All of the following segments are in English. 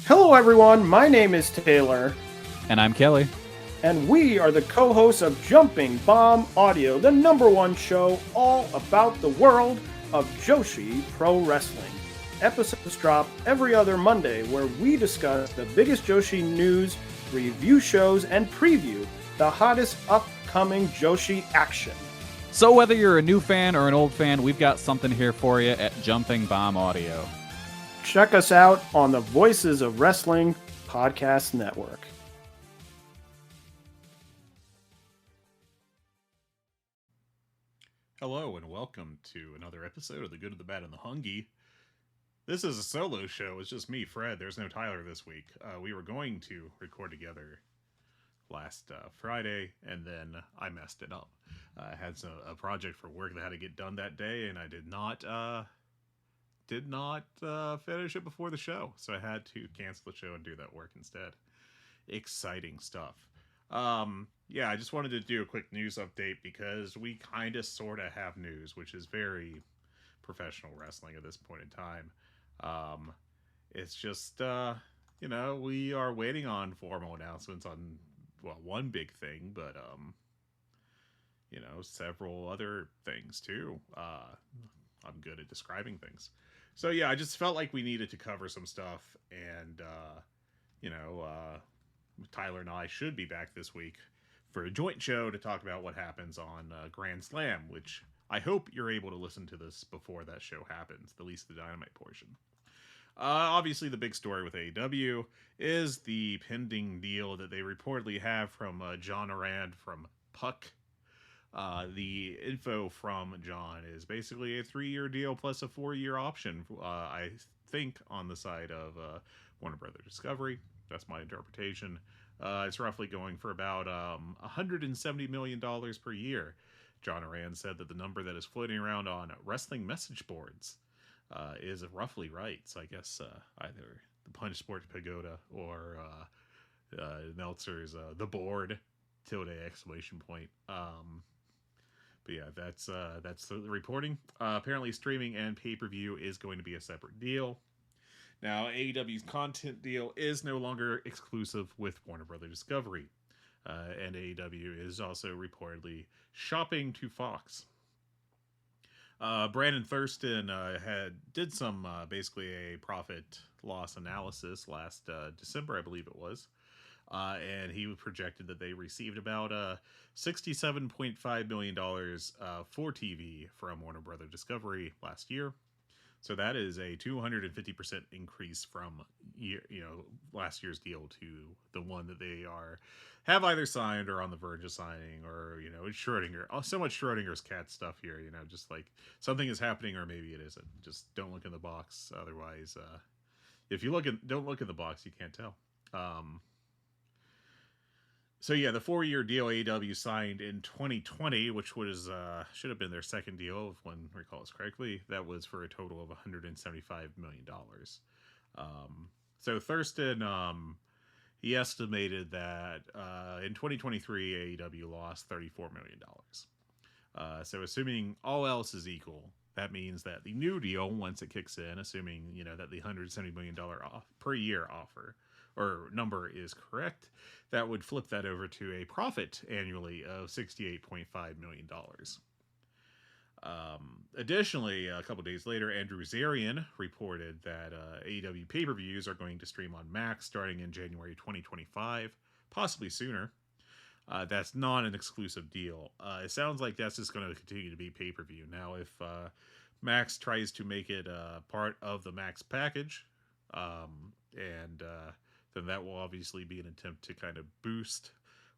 Hello, everyone. My name is Taylor, And I'm Kelly. and we are the co hosts of Jumping Bomb Audio, the number one show all about the world of Joshi Pro Wrestling. Episodes drop every other Monday, where we discuss the biggest Joshi news, review shows, and preview the hottest upcoming Joshi action. So, whether you're a new fan or an old fan, we've got something here for you at Jumping Bomb Audio. Check us out on the Voices of Wrestling Podcast Network. Hello and welcome to another episode of The Good, the Bad, and the Hungee. This is a solo show. It's just me, Fred. There's no Tyler this week. We were going to record together last Friday, and then I messed it up. I had a project for work that had to get done that day, and I did not finish it before the show, so I had to cancel the show and do that work instead. Exciting stuff. Yeah, I just wanted to do a quick news update because we kind of sort of have news, which is very professional wrestling at this point in time. It's just, we are waiting on formal announcements on, well, one big thing, but, several other things too. I'm good at describing things. So yeah, I just felt like we needed to cover some stuff, and, Tyler and I should be back this week for a joint show to talk about what happens on Grand Slam, which I hope you're able to listen to this before that show happens, at least the Dynamite portion. Obviously, the big story with AEW is the pending deal that they reportedly have from John Arand from Puck. The info from John is basically a 3-year deal plus a 4-year option, I think, on the side of Warner Brothers Discovery. That's my interpretation. It's roughly going for about $170 million per year. John Arand said that the number that is floating around on wrestling message boards is roughly right. So I guess either the Punch Sport Pagoda or Meltzer's The Board, tilde exclamation point. But yeah, that's the reporting. Apparently, streaming and pay-per-view is going to be a separate deal. Now, AEW's content deal is no longer exclusive with Warner Brothers Discovery, and AEW is also reportedly shopping to Fox. Brandon Thurston did some basically a profit loss analysis last December, I believe it was, and he projected that they received about $67.5 million for TV from Warner Brothers Discovery last year. So that is a 250% increase from last year's deal to the one that they have either signed or on the verge of signing, or it's Schrodinger. So much Schrodinger's cat stuff here. Just like something is happening or maybe it isn't. Just don't look in the box. Otherwise, if you don't look in the box, you can't tell. So yeah, the 4-year deal AEW signed in 2020, which was should have been their second deal, if one recalls correctly. That was for a total of $175 million. So Thurston, he estimated that in 2023 AEW lost $34 million. So assuming all else is equal, that means that the new deal, once it kicks in, assuming that the $170 million per year offer or number is correct, that would flip that over to a profit annually of $68.5 million. Additionally, a couple days later, Andrew Zarian reported that AEW pay-per-views are going to stream on Max starting in January 2025, possibly sooner. That's not an exclusive deal. It sounds like that's just going to continue to be pay-per-view. Now, if Max tries to make it part of the Max package, then that will obviously be an attempt to kind of boost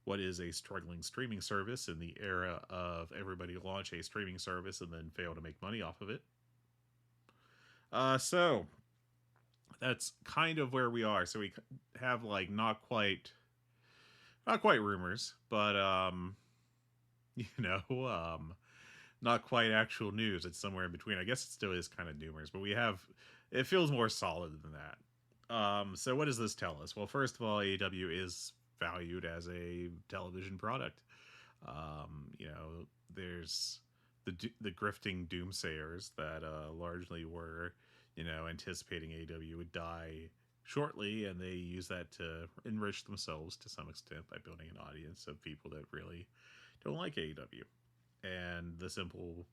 what is a struggling streaming service in the era of everybody launch a streaming service and then fail to make money off of it. So that's kind of where we are. So we have like not quite rumors, but not quite actual news. It's somewhere in between. I guess it still is kind of rumors, but it feels more solid than that. So what does this tell us? Well, first of all, AEW is valued as a television product. There's the grifting doomsayers that largely were, anticipating AEW would die shortly, and they use that to enrich themselves to some extent by building an audience of people that really don't like AEW. And the simple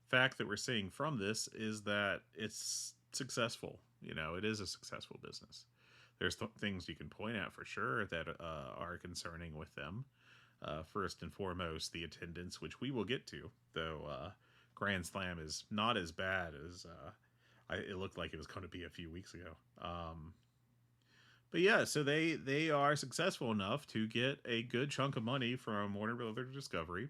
fact that we're seeing from this is that it's successful. It is a successful business. There's things you can point out for sure that are concerning with them. First and foremost, the attendance, which we will get to, though Grand Slam is not as bad as it looked like it was going to be a few weeks ago. But yeah, so they are successful enough to get a good chunk of money from Warner Brothers Discovery,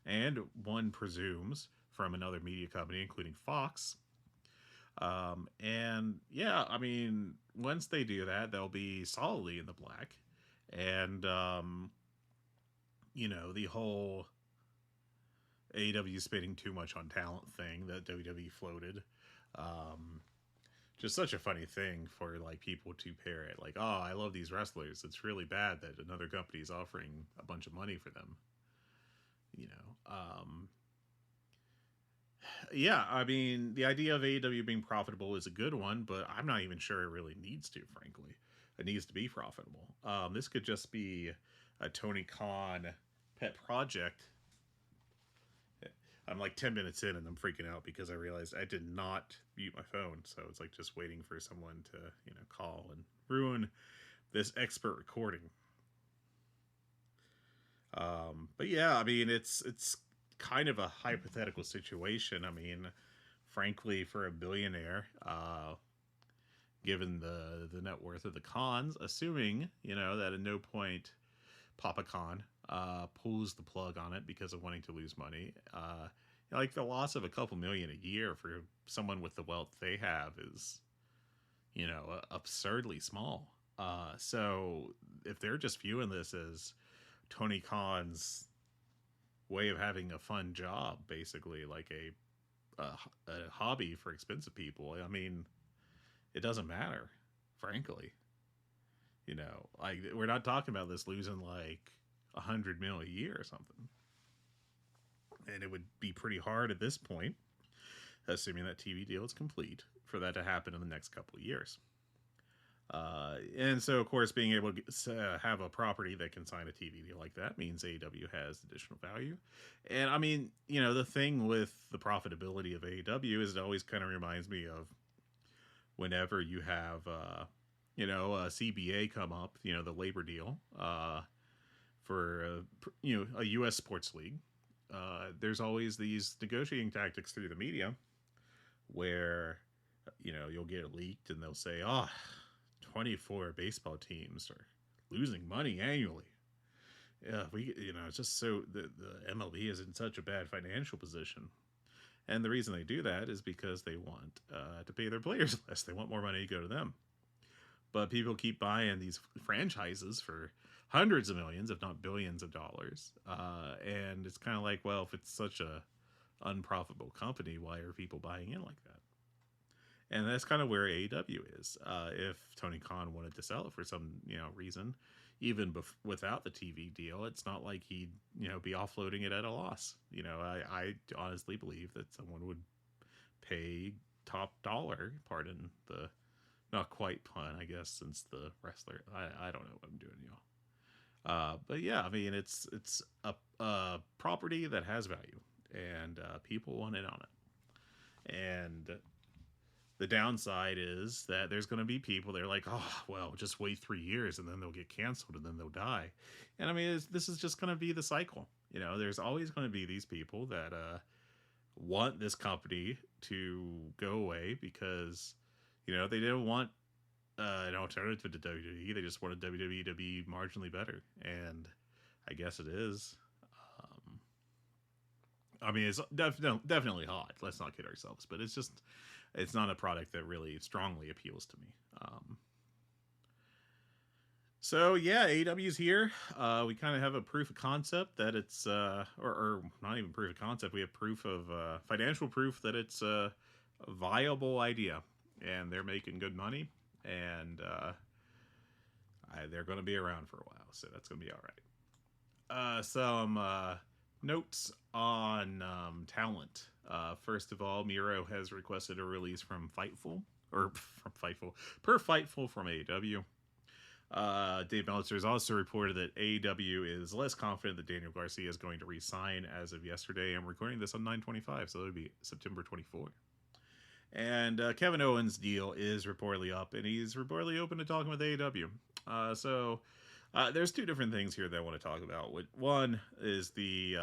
and one presumes from another media company, including Fox. And yeah, I mean, once they do that, they'll be solidly in the black. And, the whole AEW spending too much on talent thing that WWE floated. Just such a funny thing for like people to pair it. Like, oh, I love these wrestlers. It's really bad that another company is offering a bunch of money for them. Yeah, I mean, the idea of AEW being profitable is a good one, but I'm not even sure it really needs to, frankly. It needs to be profitable. This could just be a Tony Khan pet project. I'm like 10 minutes in and I'm freaking out because I realized I did not mute my phone. So it's like just waiting for someone to, call and ruin this expert recording. But yeah, I mean, it's kind of a hypothetical situation. I mean, frankly, for a billionaire, given the net worth of the Khans, assuming, that at no point Papa Khan pulls the plug on it because of wanting to lose money, like the loss of a couple million a year for someone with the wealth they have is, absurdly small. So if they're just viewing this as Tony Khan's way of having a fun job, basically like a hobby for expensive people, I mean, it doesn't matter, frankly. Like we're not talking about this losing like $100 million a year or something, and it would be pretty hard at this point, assuming that TV deal is complete, for that to happen in the next couple of years. And so, of course, being able to have a property that can sign a TV deal like that means AEW has additional value. And I mean, the thing with the profitability of AEW is it always kind of reminds me of whenever you have, a CBA come up, the labor deal for, a U.S. sports league. There's always these negotiating tactics through the media where, you'll get it leaked and they'll say, 24 baseball teams are losing money annually. Yeah, it's just so the MLB is in such a bad financial position. And the reason they do that is because they want to pay their players less. They want more money to go to them. But people keep buying these franchises for hundreds of millions, if not billions of dollars. And it's kind of like, well, if it's such a unprofitable company, why are people buying in like that? And that's kind of where AEW is. If Tony Khan wanted to sell it for some, reason, even without the TV deal, it's not like he'd, be offloading it at a loss. I honestly believe that someone would pay top dollar, pardon the not quite pun, I guess, since the wrestler, I don't know what I'm doing, y'all. But yeah, I mean, it's a property that has value, and people want in on it. And the downside is that there's going to be people that are like, oh, well, just wait 3 years and then they'll get canceled and then they'll die. And I mean, this is just going to be the cycle. There's always going to be these people that want this company to go away because, they didn't want an alternative to WWE. They just wanted WWE to be marginally better. And I guess it is. I mean, it's definitely hot. Let's not kid ourselves. But it's not a product that really strongly appeals to me. So yeah, AEW's here. We kind of have a proof of concept that it's, or not even proof of concept. We have proof of financial proof that it's a viable idea, and they're making good money, and they're going to be around for a while. So that's going to be all right. Some notes on talent. First of all, Miro has requested a release from Fightful. or from Fightful, per Fightful from AEW. Dave Meltzer has also reported that AEW is less confident that Daniel Garcia is going to re-sign as of yesterday. I'm recording this on 9/25, so it'll be September 24th. And Kevin Owens' deal is reportedly up, and he's reportedly open to talking with AEW. So there's two different things here that I want to talk about. One is the,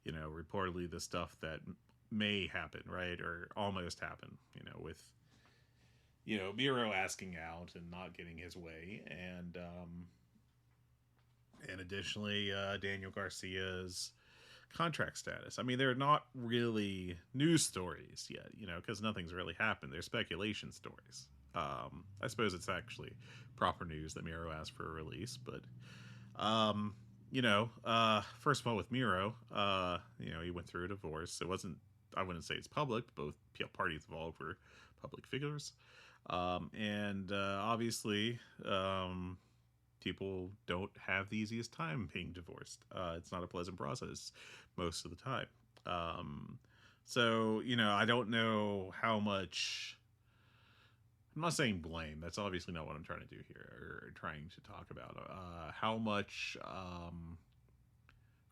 reportedly the stuff that may happen, right, or almost happen, with, Miro asking out and not getting his way, and additionally, Daniel Garcia's contract status. I mean, they're not really news stories yet, because nothing's really happened. They're speculation stories. I suppose it's actually proper news that Miro asked for a release, but first of all, with Miro, he went through a divorce. It wasn't, I wouldn't say it's public. Both parties involved were public figures. Obviously, people don't have the easiest time being divorced. It's not a pleasant process most of the time. So, I don't know how much, I'm not saying blame. That's obviously not what I'm trying to do here, or trying to talk about. How much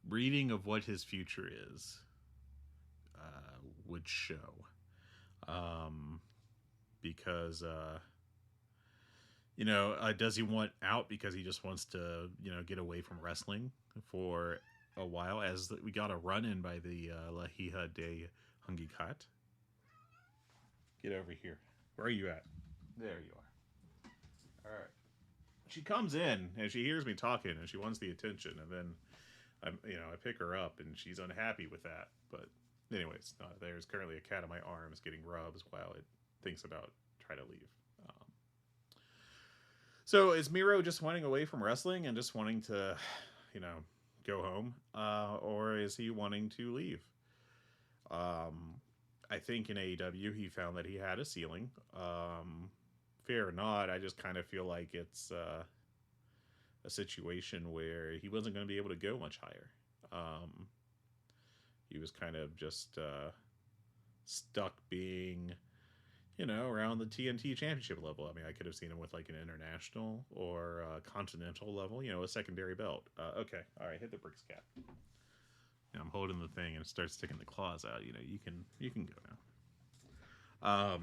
reading of what his future is would show. Because, does he want out because he just wants to, get away from wrestling for a while, as we got a run-in by the Lahiha de Hungee Kat? Get over here. Where are you at? There you are. All right. She comes in and she hears me talking and she wants the attention, and then I pick her up and she's unhappy with that. But anyways, there's currently a cat on my arms getting rubs while it thinks about trying to leave. So is Miro just wanting away from wrestling and just wanting to, go home, or is he wanting to leave? I think in AEW he found that he had a ceiling. Fair or not, I just kind of feel like it's a situation where he wasn't going to be able to go much higher. He was kind of just stuck being, around the TNT championship level. I mean, I could have seen him with like an international or continental level, a secondary belt. Okay, all right, hit the bricks, cat. I'm holding the thing and it starts sticking the claws out. You can go now.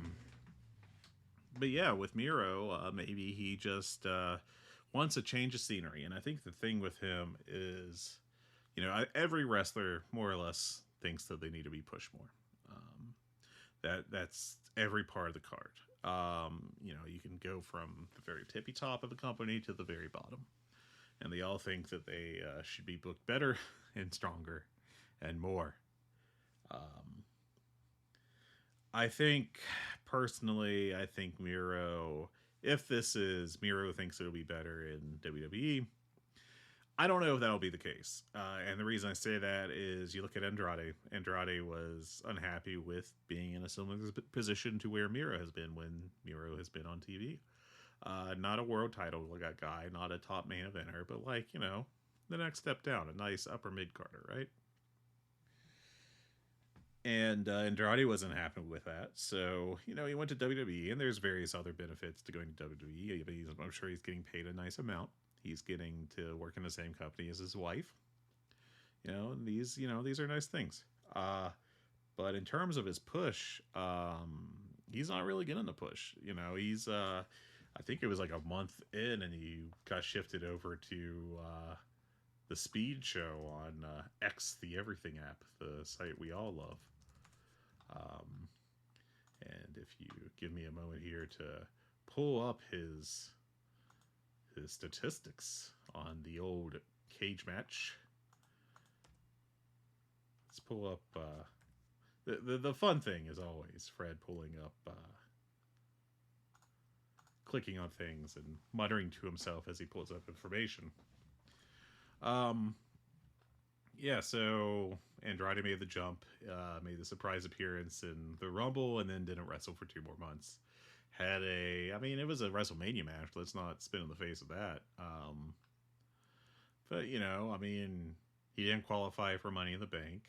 But yeah, with Miro, maybe he just wants a change of scenery. And I think the thing with him is, every wrestler more or less thinks that they need to be pushed more. That's every part of the card. You can go from the very tippy top of the company to the very bottom, and they all think that they should be booked better and stronger and more. I think personally, Miro, if this is Miro thinks it'll be better in WWE, I don't know if that'll be the case. And the reason I say that is you look at Andrade. Andrade was unhappy with being in a similar position to where Miro has been when Miro has been on TV. Not a world title guy, not a top main eventer, but the next step down, a nice upper mid-carder, right? And Andrade wasn't happy with that. So, he went to WWE, and there's various other benefits to going to WWE. I'm sure he's getting paid a nice amount. He's getting to work in the same company as his wife. These are nice things. But in terms of his push, he's not really getting the push. He's, I think it was like a month in and he got shifted over to the Speed Show on X, the Everything app, the site we all love. And if you give me a moment here to pull up his statistics on the old cage match. Let's pull up the fun thing is always Fred pulling up clicking on things and muttering to himself as he pulls up information. So Andrade made the jump, made the surprise appearance in the Rumble, and then didn't wrestle for 2 more months. It was a WrestleMania match. Let's not spin in the face of that. But, he didn't qualify for Money in the Bank.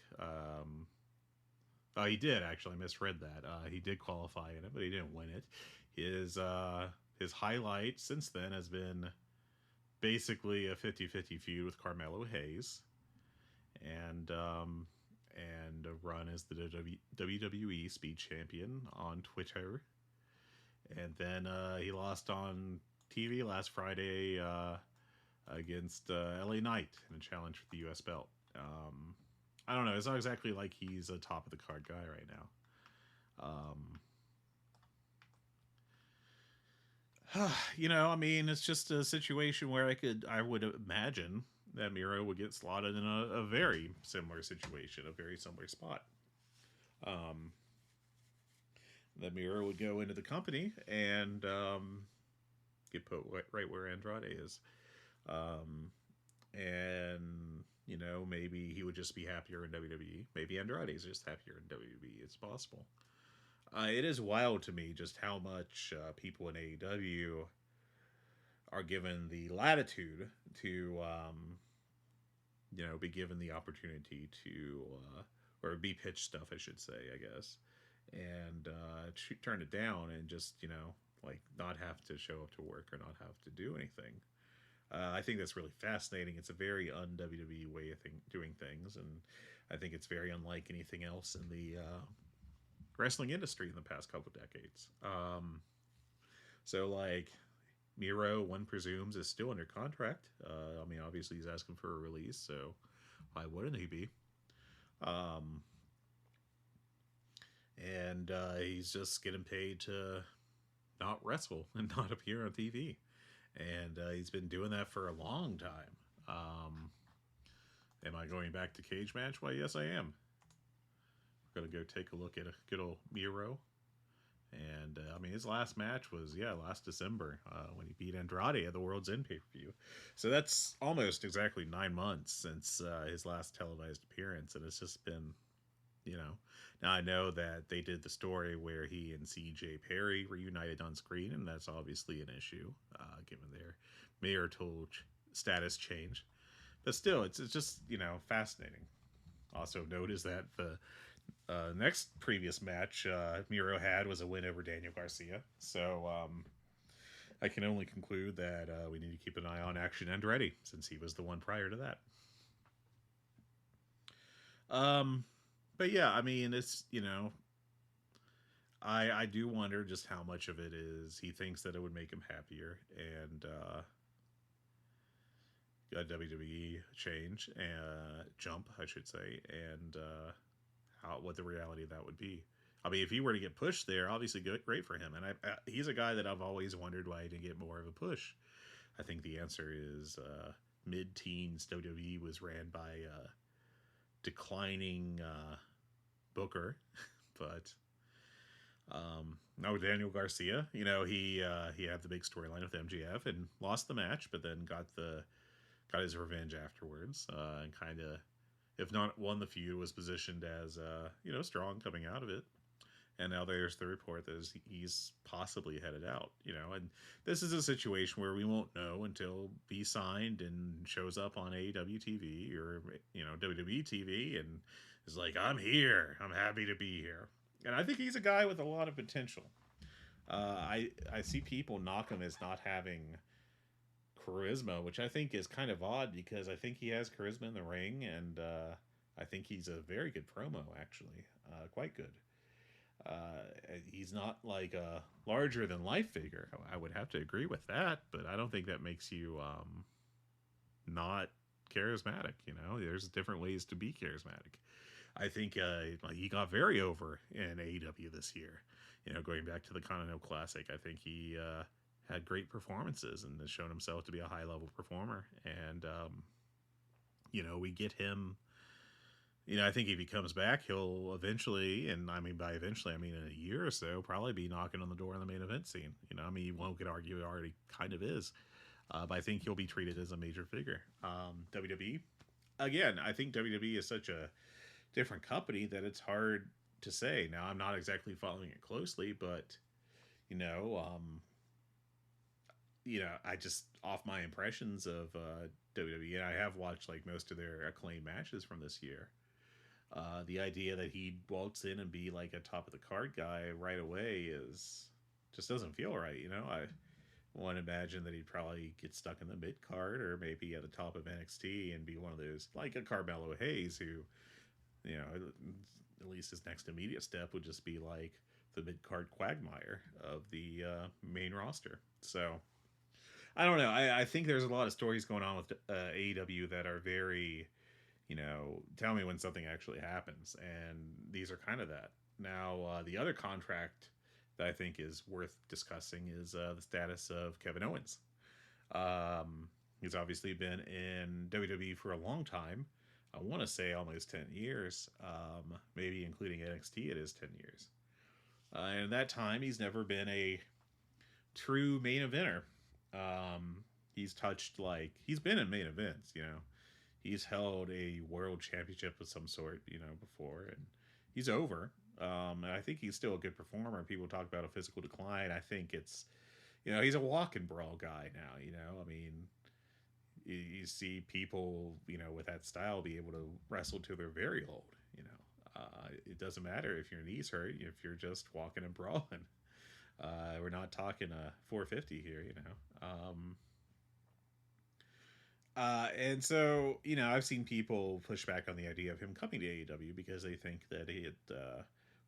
He did actually. I misread that. He did qualify in it, but he didn't win it. His highlight since then has been basically a 50-50 feud with Carmelo Hayes, and a run as the WWE Speed Champion on Twitter. And then he lost on TV last Friday against LA Knight in a challenge for the U.S. belt. I don't know. It's not exactly like he's a top of the card guy right now. I mean, it's just a situation where I would imagine that Miro would get slotted in a very similar situation, a very similar spot. That Miro would go into the company and get put right where Andrade is. And, maybe he would just be happier in WWE. Maybe Andrade's just happier in WWE. It's possible. It is wild to me just how much people in AEW are given the latitude to, be given the opportunity to, or be pitched stuff, I should say, I guess, and turn it down and just, not have to show up to work or not have to do anything. I think that's really fascinating. It's a very un-WWE way of doing things, and I think it's very unlike anything else in the wrestling industry in the past couple decades. So, Miro, one presumes, is still under contract. I mean, obviously he's asking for a release, so why wouldn't he be? And he's just getting paid to not wrestle and not appear on TV. And he's been doing that for a long time. Am I going back to cage match? Why, yes, I am. We're going to go take a look at a good old Miro. And, his last match was, last December when he beat Andrade at the World's End pay-per-view. So that's almost exactly 9 months since his last televised appearance. And it's just been, Now, I know that they did the story where he and CJ Perry reunited on screen, and that's obviously an issue, given their marital status change. But still, it's just, fascinating. Also, notice that the next previous match Miro had was a win over Daniel Garcia. So I can only conclude that we need to keep an eye on Action Andretti, since he was the one prior to that. But yeah, it's, I do wonder just how much of it is he thinks that it would make him happier, and a WWE change, jump, I should say, and what the reality of that would be. If he were to get pushed there, obviously great for him. And he's a guy that I've always wondered why he didn't get more of a push. I think the answer is mid-teens WWE was ran by declining booker. But no, Daniel Garcia, he had the big storyline with MJF and lost the match, but then got his revenge afterwards, and kind of, if not won the feud, was positioned as strong coming out of it. And now there's the report that he's possibly headed out, and this is a situation where we won't know until he's signed and shows up on AEW TV or, WWE TV and is like, I'm here. I'm happy to be here. And I think he's a guy with a lot of potential. I see people knock him as not having charisma, which I think is kind of odd, because I think he has charisma in the ring, and I think he's a very good promo, actually. Quite good. He's not like a larger than life figure. I would have to agree with that, but I don't think that makes you not charismatic. There's different ways to be charismatic. I think he got very over in AEW this year. Going back to the Continental Classic, I think he had great performances and has shown himself to be a high level performer. And we get him. I think if he comes back, he'll eventually, and by eventually, in a year or so, probably be knocking on the door in the main event scene. One could argue he already kind of is. But I think he'll be treated as a major figure. WWE, again, I think WWE is such a different company that it's hard to say. Now, I'm not exactly following it closely, but, I just, off my impressions of WWE, and I have watched most of their acclaimed matches from this year. The idea that he'd waltz in and be like a top of the card guy right away is just doesn't feel right. I want to imagine that he'd probably get stuck in the mid card or maybe at the top of NXT and be one of those like a Carmelo Hayes who, at least his next immediate step would just be like the mid card quagmire of the main roster. So I don't know. I think there's a lot of stories going on with AEW that are very, tell me when something actually happens. And these are kind of that. Now, the other contract that I think is worth discussing is the status of Kevin Owens. He's obviously been in WWE for a long time. I want to say almost 10 years, maybe including NXT, it is 10 years. And in that time, he's never been a true main eventer. He's he's been in main events, He's held a world championship of some sort, before, and he's over. And I think he's still a good performer. People talk about a physical decline. I think it's, he's a walk and brawl guy now, I mean, you see people, with that style be able to wrestle till they're very old, it doesn't matter if your knees hurt, if you're just walking and brawling. We're not talking a 450 here, and so, I've seen people push back on the idea of him coming to AEW because they think that he'd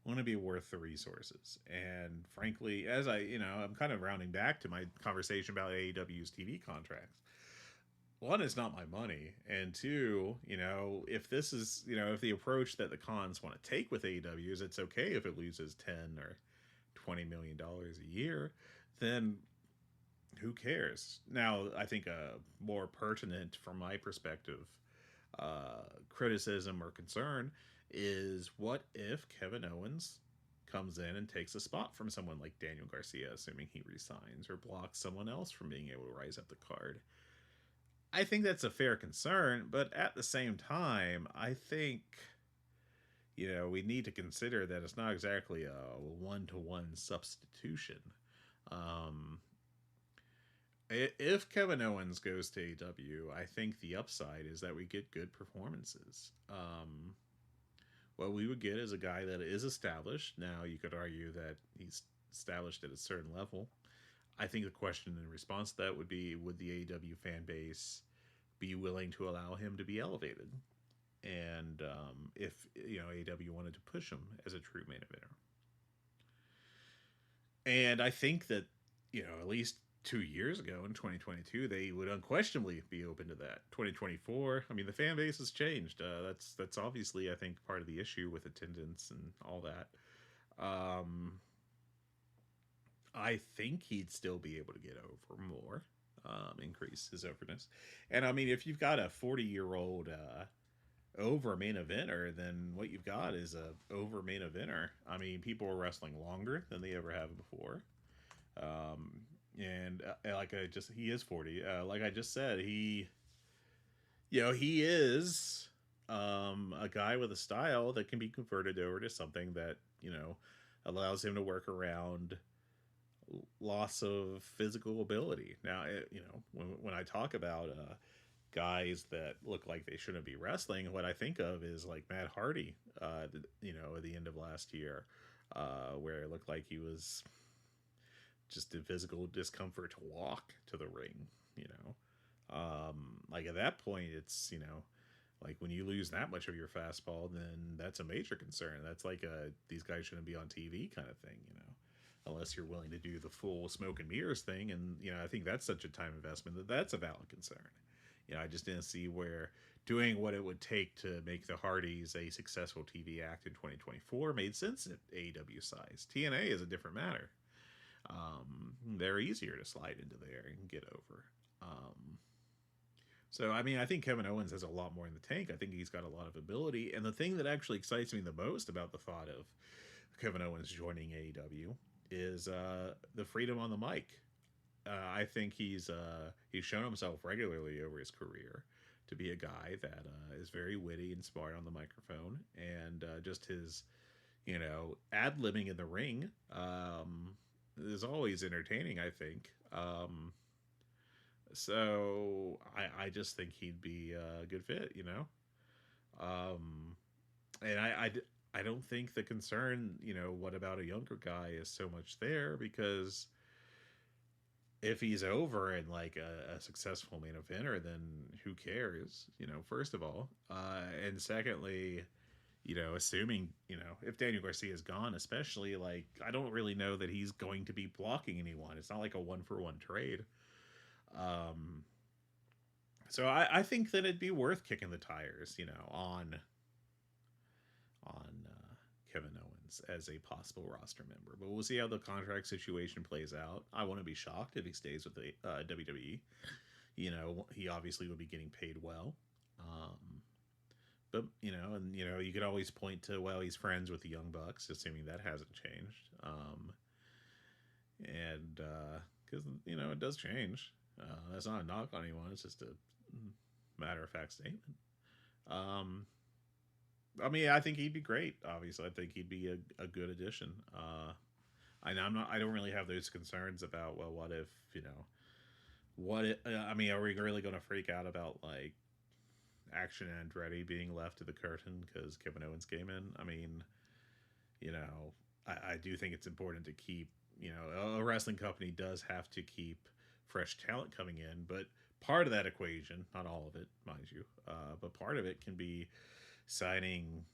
want to be worth the resources. And frankly, as I'm kind of rounding back to my conversation about AEW's TV contracts. One, it's not my money. And two, if this is, if the approach that the cons want to take with AEW is it's okay if it loses 10 or $20 million a year, then who cares? Now, I think a more pertinent, from my perspective, criticism or concern is what if Kevin Owens comes in and takes a spot from someone like Daniel Garcia, assuming he resigns, or blocks someone else from being able to rise up the card? I think that's a fair concern, but at the same time, I think, we need to consider that it's not exactly a one-to-one substitution. If Kevin Owens goes to AEW, I think the upside is that we get good performances. What we would get is a guy that is established. Now, you could argue that he's established at a certain level. I think the question in response to that would be, would the AEW fan base be willing to allow him to be elevated? And if, AEW wanted to push him as a true main eventer. And I think that, at least 2 years ago in 2022, they would unquestionably be open to that. 2024, I mean, the fan base has changed. That's obviously, I think, part of the issue with attendance and all that. I think he'd still be able to get over more, increase his overness. And I mean, if you've got a 40-year-old over main eventer, then what you've got is a over main eventer. I mean, people are wrestling longer than they ever have before. And he is 40. Like I just said, he is a guy with a style that can be converted over to something that, allows him to work around loss of physical ability. Now, when I talk about guys that look like they shouldn't be wrestling, what I think of is like Matt Hardy, at the end of last year, where it looked like he was just in physical discomfort to walk to the ring, like at that point, it's, like when you lose that much of your fastball, then that's a major concern. That's like these guys shouldn't be on TV kind of thing, unless you're willing to do the full smoke and mirrors thing. And, I think that's such a time investment that's a valid concern. I just didn't see where doing what it would take to make the Hardys a successful TV act in 2024 made sense at AEW size. TNA is a different matter. They're easier to slide into there and get over. So, I mean, I think Kevin Owens has a lot more in the tank. I think he's got a lot of ability. And the thing that actually excites me the most about the thought of Kevin Owens joining AEW is the freedom on the mic. I think he's shown himself regularly over his career to be a guy that is very witty and smart on the microphone, and just his, ad-libbing in the ring is always entertaining, I think. So I just think he'd be a good fit, And I don't think the concern, what about a younger guy is so much there, because if he's over in like a successful main eventer, then who cares? First of all, and secondly, assuming if Daniel Garcia is gone, especially, like, I don't really know that he's going to be blocking anyone. It's not like a 1-for-1 trade. Um, so I think that it'd be worth kicking the tires, on Kevin Owens as a possible roster member. But we'll see how the contract situation plays out. I wouldn't be shocked if he stays with the WWE. He obviously would be getting paid well. But you could always point to, well, he's friends with the Young Bucks, assuming that hasn't changed. And because it does change. That's not a knock on anyone. It's just a matter of fact statement. I mean, I think he'd be great. Obviously, I think he'd be a good addition. I don't really have those concerns about, well, what if, I mean, are we really going to freak out about, like, Action Andretti being left to the curtain because Kevin Owens came in? I mean, I do think it's important to keep, a wrestling company does have to keep fresh talent coming in, but part of that equation, not all of it, mind you, but part of it can be signing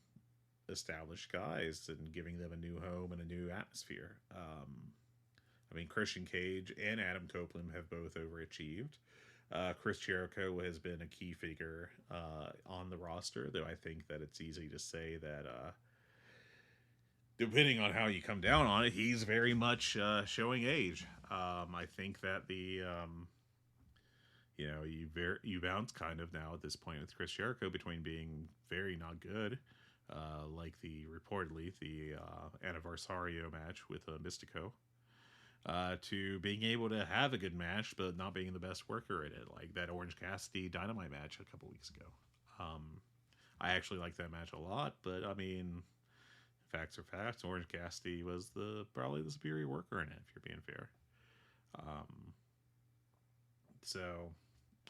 established guys and giving them a new home and a new atmosphere. I mean, Christian Cage and Adam Copeland have both overachieved. Chris Jericho has been a key figure on the roster, though I think that it's easy to say that, depending on how you come down on it, he's very much showing age. I think that you bounce kind of now at this point with Chris Jericho between being very not good, like reportedly the Anniversario match with Mystico, to being able to have a good match but not being the best worker in it, like that Orange Cassidy Dynamite match a couple weeks ago. I actually like that match a lot, but I mean, facts are facts. Orange Cassidy was probably the superior worker in it, if you're being fair. So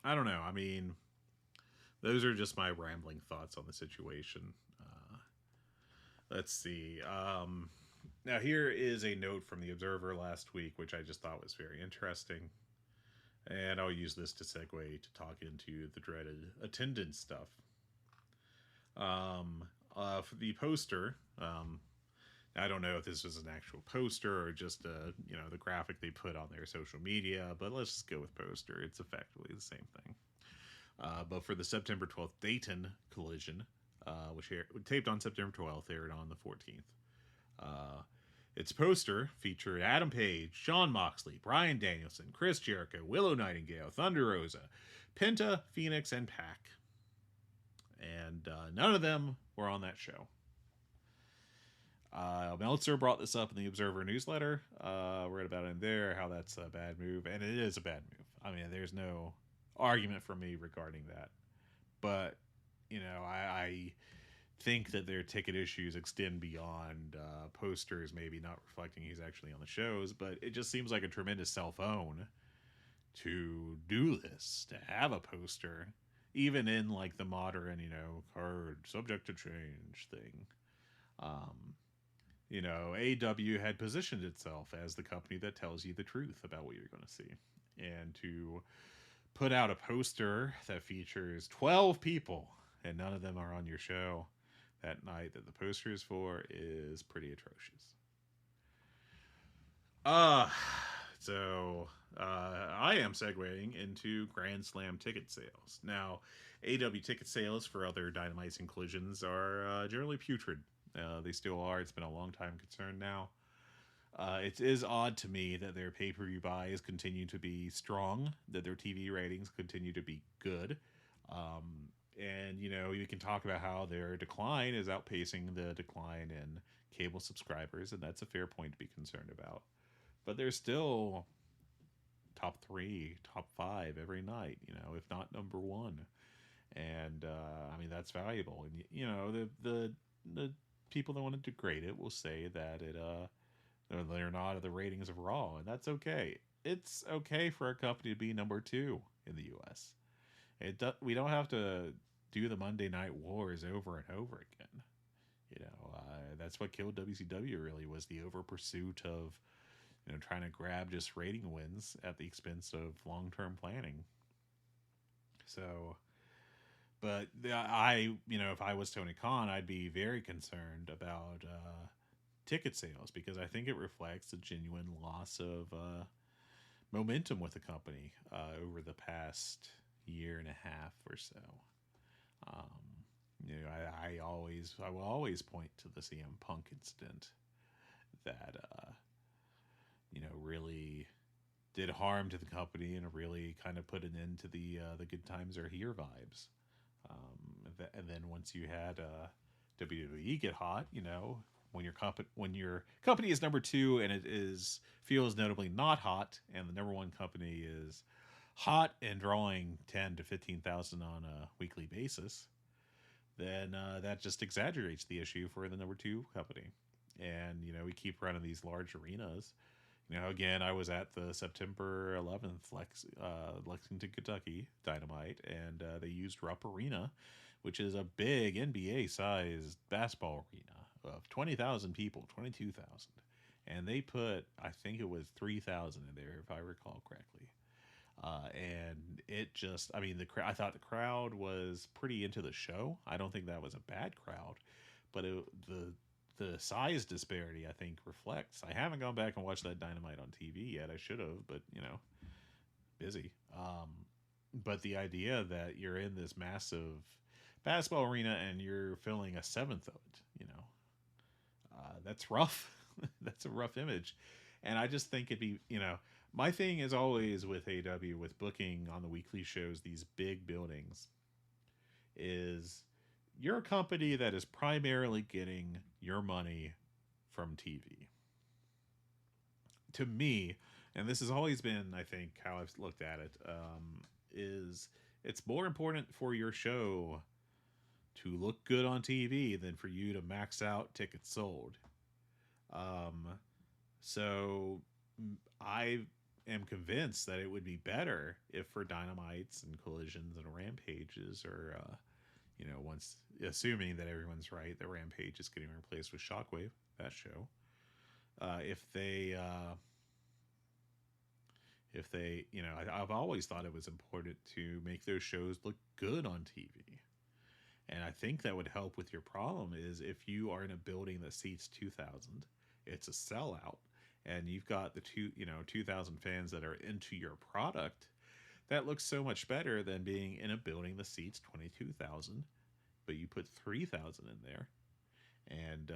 I don't know. I mean, those are just my rambling thoughts on the situation. Let's see. Now, here is a note from the Observer last week, which I just thought was very interesting. And I'll use this to segue to talk into the dreaded attendance stuff. For the poster, I don't know if this was an actual poster or just the graphic they put on their social media, but let's just go with poster. It's effectively the same thing. But for the September 12th Dayton Collision, which taped on September 12th, aired on the 14th. Its poster featured Adam Page, Jon Moxley, Bryan Danielson, Chris Jericho, Willow Nightingale, Thunder Rosa, Penta, Phoenix, and Pac. And none of them were on that show. Meltzer brought this up in the Observer newsletter. Read about it in there, how that's a bad move. And it is a bad move. I mean, there's no argument for me regarding that. But, I think that their ticket issues extend beyond posters maybe not reflecting he's actually on the shows. But it just seems like a tremendous cell phone to do this, to have a poster, even in like the modern, card subject to change thing. AEW had positioned itself as the company that tells you the truth about what you're going to see. And to put out a poster that features 12 people and none of them are on your show that night that the poster is for is pretty atrocious. So I am segueing into Grand Slam ticket sales. Now, AEW ticket sales for other Dynamites and Collisions are generally putrid. They still are. It's been a long time concern now. It is odd to me that their pay-per-view buys continue to be strong, that their TV ratings continue to be good. And, you can talk about how their decline is outpacing the decline in cable subscribers, and that's a fair point to be concerned about. But they're still top 3, top 5 every night, if not number 1. And, I mean, that's valuable. And, the people that want to degrade it will say that they're not at the ratings of Raw, and that's okay. It's okay for a company to be number 2 in the U.S. We don't have to do the Monday Night Wars over and over again. That's what killed WCW. Really was the over pursuit of trying to grab just rating wins at the expense of long term planning. So, but if I was Tony Khan, I'd be very concerned about ticket sales because I think it reflects a genuine loss of momentum with the company over the past year and a half or so. I will always point to the CM Punk incident that really did harm to the company and really kind of put an end to the good times are here vibes. And then once you had WWE get hot, when your company is number 2 and it feels notably not hot, and the number 1 company is hot and drawing 10 to 15,000 on a weekly basis, then that just exaggerates the issue for the number 2 company. And we keep running these large arenas. Again, I was at the September 11th Lexington, Kentucky Dynamite, and they used Rupp Arena, which is a big NBA-sized basketball arena of 20,000 people, 22,000. And they put, I think it was 3,000 in there, if I recall correctly. And it just, I thought the crowd was pretty into the show. I don't think that was a bad crowd, but the size disparity, I think, reflects. I haven't gone back and watched that Dynamite on TV yet. I should have, but busy. But the idea that you're in this massive basketball arena and you're filling a seventh of it, that's rough. That's a rough image. And I just think it'd be, my thing is always with AEW, with booking on the weekly shows, these big buildings, is you're a company that is primarily getting your money from TV. To me, and this has always been, I think, how I've looked at it, is it's more important for your show to look good on TV than for you to max out tickets sold. So I am convinced that it would be better if for Dynamites and Collisions and Rampages, or once assuming that everyone's right, that Rampage is getting replaced with Shockwave, that show. If they I've always thought it was important to make those shows look good on TV. And I think that would help with your problem is if you are in a building that seats 2,000, it's a sellout, and you've got the 2,000 fans that are into your product. That looks so much better than being in a building that seats 22,000, but you put 3,000 in there. And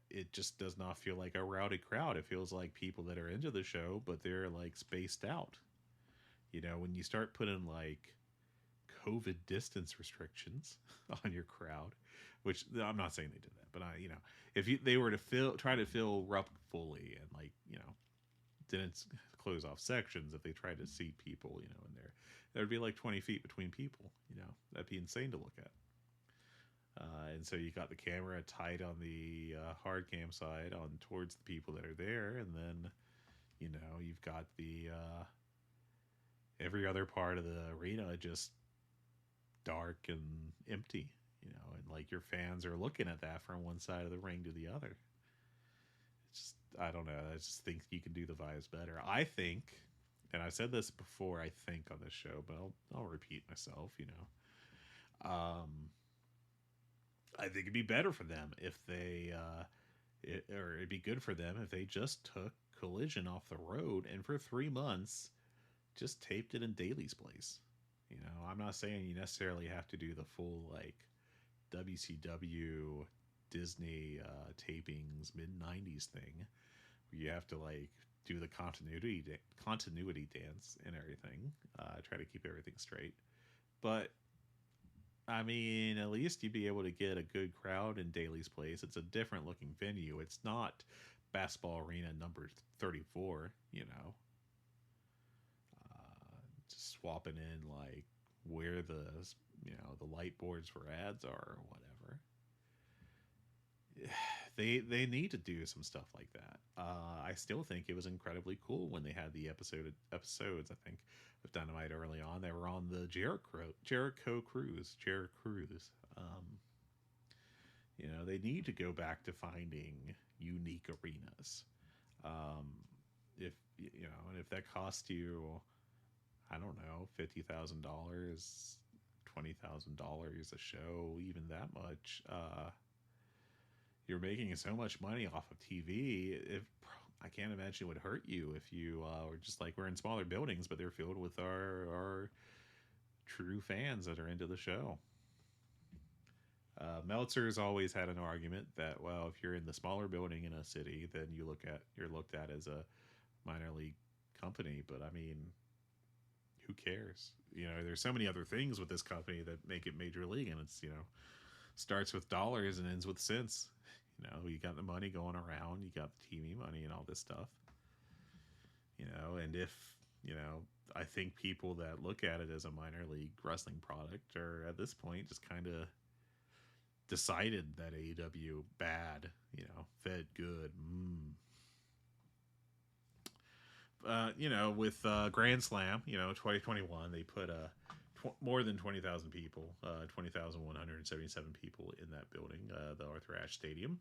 it just does not feel like a rowdy crowd. It feels like people that are into the show, but they're like spaced out. When you start putting like COVID distance restrictions on your crowd, which I'm not saying they did that, but if they were to try to fill Rupp fully and didn't close off sections, if they tried to seat people, in there, there'd be like 20 feet between people. That'd be insane to look at. And so you got the camera tight on the hard cam side on towards the people that are there, and then you've got the every other part of the arena just dark and empty, and like your fans are looking at that from one side of the ring to the other. It's just, I don't know, I just think you can do the vibes better. I think, and I've said this before, I think, on this show, but I'll repeat myself. I think it'd be better for them if they, or it'd be good for them if they just took Collision off the road and for 3 months just taped it in Daly's place. I'm not saying you necessarily have to do the full like WCW Disney tapings mid-90s thing where you have to like do the continuity dance and everything, try to keep everything straight. But at least you'd be able to get a good crowd in Daly's place. It's a different looking venue. It's not Basketball Arena number 34, just swapping in like where the light boards for ads are or whatever. They need to do some stuff like that. I still think it was incredibly cool when they had the episodes, I think, of Dynamite early on. They were on the Jericho Cruise. They need to go back to finding unique arenas. If and if that costs you, I don't know, $50,000, $20,000 a show, even that much, you're making so much money off of TV. I can't imagine it would hurt you if you were just like, we're in smaller buildings, but they're filled with our true fans that are into the show. Meltzer's always had an argument that, well, if you're in the smaller building in a city, then you're looked at as a minor league company. But I mean, who cares? There's so many other things with this company that make it major league, and it's starts with dollars and ends with cents. You got the money going around, you got the TV money and all this stuff. And if I think people that look at it as a minor league wrestling product are at this point just kind of decided that AEW bad, Fed good. With Grand Slam, 2021, they put more than 20,000 people, 20,177 people in that building, the Arthur Ashe Stadium.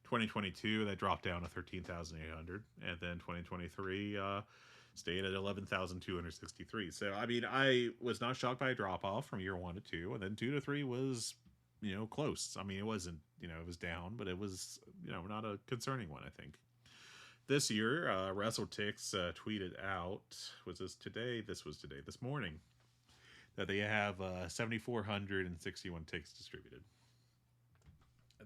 2022, that dropped down to 13,800, and then 2023 stayed at 11,263. So, I mean, I was not shocked by a drop off from year 1 to 2, and then 2 to 3 was close. I mean, it wasn't, it was down, but it was, not a concerning one, I think. This year, WrestleTix tweeted out, was this today? This was today, this morning, that they have 7,461 tickets distributed.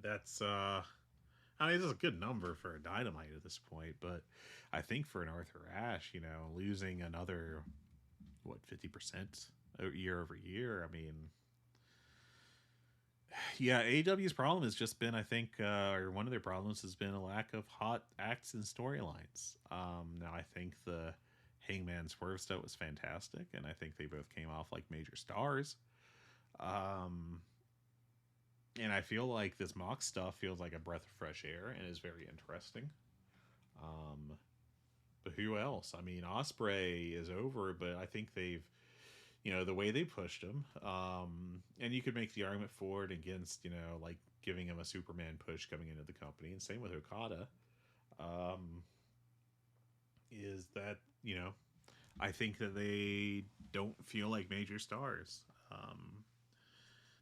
That's, this is a good number for a Dynamite at this point, but I think for an Arthur Ashe, losing another, 50% year over year, I mean, yeah, AEW's problem has just been, I think, or one of their problems has been a lack of hot acts and storylines. Now, I think the Hangman Swerve stuff was fantastic, and I think they both came off like major stars. And I feel like this Mox stuff feels like a breath of fresh air and is very interesting. But who else? I mean, Ospreay is over, but I think they've, the way they pushed him, and you could make the argument for it against, like giving him a Superman push coming into the company, and same with Okada, is that, I think that they don't feel like major stars.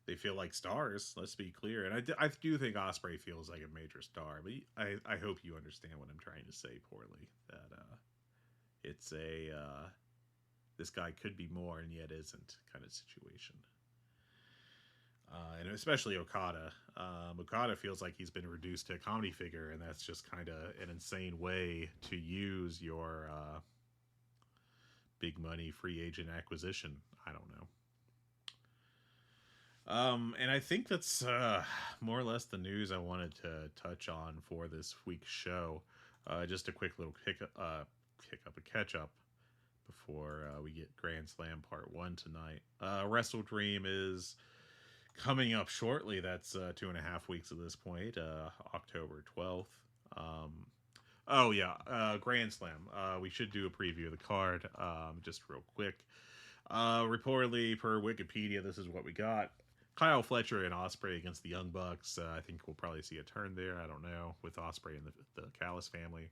They feel like stars, let's be clear. And I do think Ospreay feels like a major star, but I hope you understand what I'm trying to say poorly, that it's a this guy could be more and yet isn't kind of situation. And especially Okada. Okada feels like he's been reduced to a comedy figure, and that's just kind of an insane way to use your big money free agent acquisition. I don't know. And I think that's more or less the news I wanted to touch on for this week's show. Just a quick little catch up before we get Grand Slam Part 1 tonight. Wrestle Dream is coming up shortly. That's 2.5 weeks at this point, October 12th. Grand Slam. We should do a preview of the card, just real quick. Reportedly, per Wikipedia, this is what we got. Kyle Fletcher and Ospreay against the Young Bucks. I think we'll probably see a turn there. I don't know, with Ospreay and the Callis family.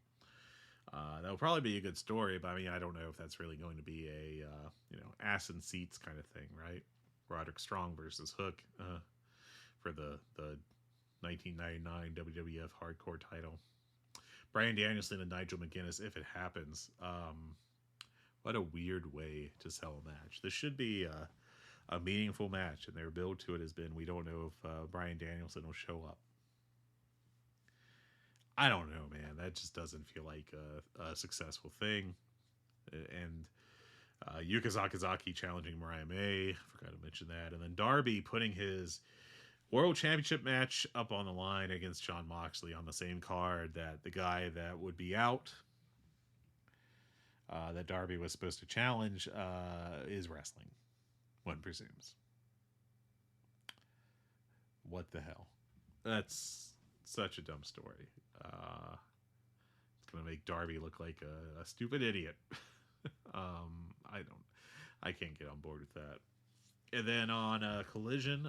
That will probably be a good story, but I mean, I don't know if that's really going to be a ass and seats kind of thing, right? Roderick Strong versus Hook for the 1999 WWF Hardcore title. Bryan Danielson and Nigel McGuinness, if it happens. What a weird way to sell a match. This should be a meaningful match, and their build to it has been, we don't know if Bryan Danielson will show up. I don't know, man. That just doesn't feel like a successful thing. And Yuka Sakazaki challenging Mariah May. Forgot to mention that. And then Darby putting his World Championship match up on the line against Jon Moxley on the same card that the guy that would be out, that Darby was supposed to challenge, is wrestling. One presumes. What the hell? That's such a dumb story. It's gonna make Darby look like a stupid idiot. I can't get on board with that. And then on Collision,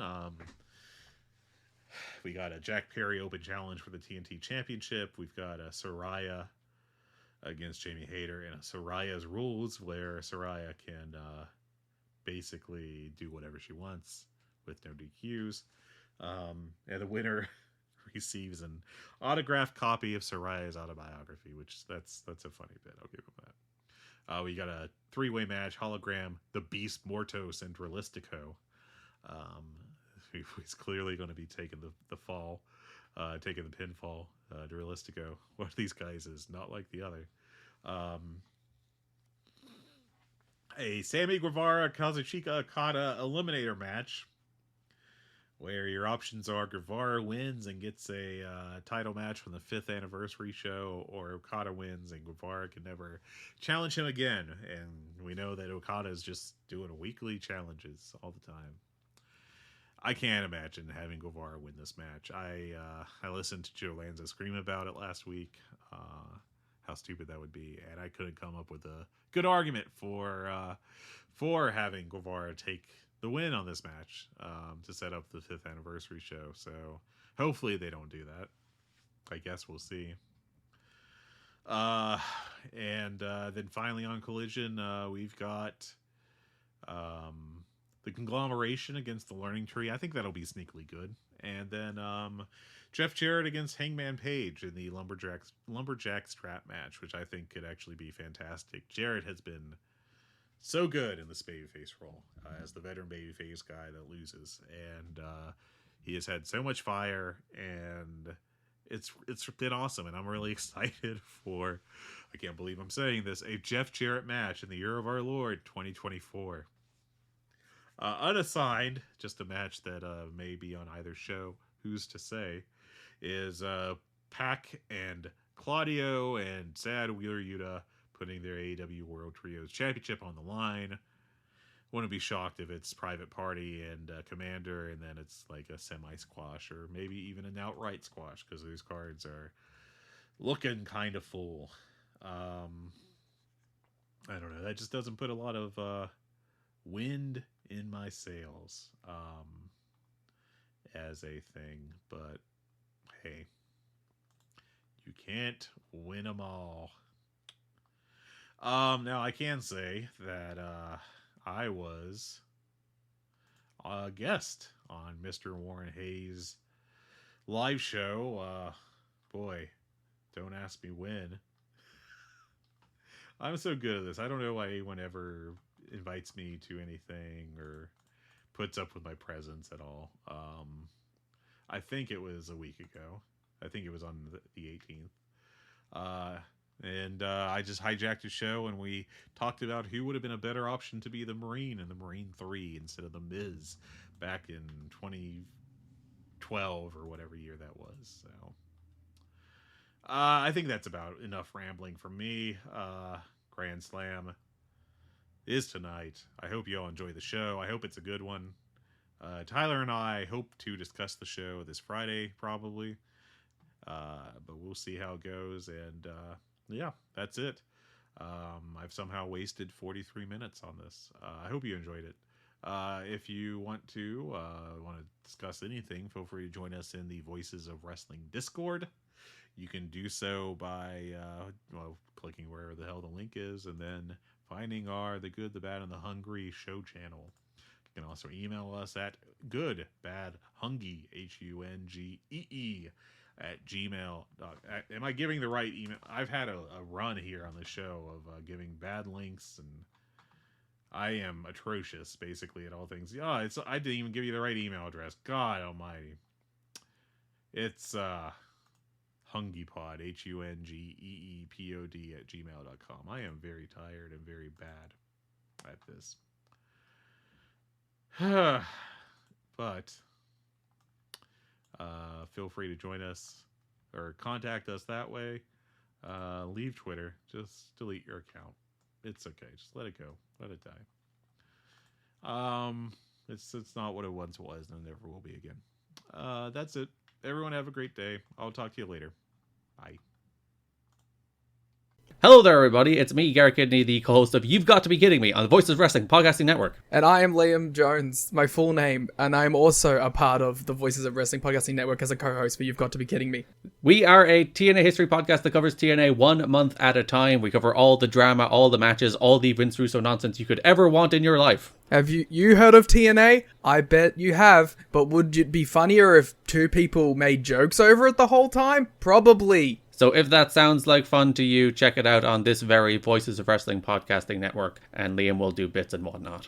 We got a Jack Perry Open Challenge for the TNT Championship. We've got a Saraya against Jamie Hayter, and a Saraya's Rules, where Saraya can basically do whatever she wants with no DQs. And the winner receives an autographed copy of Saraya's autobiography, which that's a funny bit. I'll give him that. We got a 3-way match: Hologram, the Beast Mortos, and Realistico. He's clearly going to be taking the fall, taking the pinfall. Realistico. One of these guys is not like the other. A Sammy Guevara Kazuchika Okada eliminator match, where your options are Guevara wins and gets a title match from the 5th anniversary show, or Okada wins and Guevara can never challenge him again. And we know that Okada is just doing weekly challenges all the time. I can't imagine having Guevara win this match. I listened to Joe Lanza scream about it last week, how stupid that would be, and I couldn't come up with a good argument for having Guevara take the win on this match to set up the 5th anniversary show. So hopefully they don't do that. I guess we'll see. And then finally on Collision, we've got the Conglomeration against the Learning Tree. I think that'll be sneakily good. And then Jeff Jarrett against Hangman Page in the Lumberjack strap match, which I think could actually be fantastic. Jarrett has been so good in this babyface role as the veteran babyface guy that loses, and he has had so much fire, and it's been awesome. And I'm really excited for, I can't believe I'm saying this, a Jeff Jarrett match in the year of our Lord 2024. Unassigned, just a match that may be on either show, who's to say, is Pac and Claudio and Sad Wheeler Yuta putting their AEW World Trios Championship on the line. Wouldn't be shocked if it's Private Party and Commander, and then it's like a semi-squash, or maybe even an outright squash, because those cards are looking kind of full. I don't know. That just doesn't put a lot of wind in my sails as a thing. But hey, you can't win them all. Now I can say that I was a guest on Mr. Warren Hayes' live show. Boy, don't ask me when. I'm so good at this. I don't know why anyone ever invites me to anything or puts up with my presence at all. I think it was a week ago. I think it was on the 18th. And I just hijacked a show, and we talked about who would have been a better option to be the Marine in the Marine 3 instead of the Miz back in 2012 or whatever year that was. So I think that's about enough rambling from me. Grand Slam is tonight. I hope you all enjoy the show. I hope it's a good one. Tyler and I hope to discuss the show this Friday, probably. But we'll see how it goes. And yeah, that's it. I've somehow wasted 43 minutes on this. I hope you enjoyed it. If you want to discuss anything, feel free to join us in the Voices of Wrestling Discord. You can do so by clicking wherever the hell the link is, and then finding our The Good, the Bad, and the Hungry show channel. You can also email us at goodbadhungee, HUNGEE, at gmail. Am I giving the right email? I've had a run here on the show of giving bad links, and I am atrocious basically at all things. I didn't even give you the right email address. God almighty. It's HungeePod, HUNGEEPOD at gmail.com. I am very tired and very bad at this. But feel free to join us or contact us that way. Leave Twitter. Just delete your account. It's okay. Just let it go. Let it die. It's not what it once was, and it never will be again. That's it. Everyone have a great day. I'll talk to you later. Bye. Hello there, everybody. It's me, Garrett Kidney, the co-host of You've Got to Be Kidding Me on the Voices of Wrestling Podcasting Network. And I am Liam Jones, my full name, and I'm also a part of the Voices of Wrestling Podcasting Network as a co-host for You've Got to Be Kidding Me. We are a TNA history podcast that covers TNA 1 month at a time. We cover all the drama, all the matches, all the Vince Russo nonsense you could ever want in your life. Have you heard of TNA? I bet you have, but would it be funnier if two people made jokes over it the whole time? Probably. So if that sounds like fun to you, check it out on this very Voices of Wrestling Podcasting Network, and Liam will do bits and whatnot.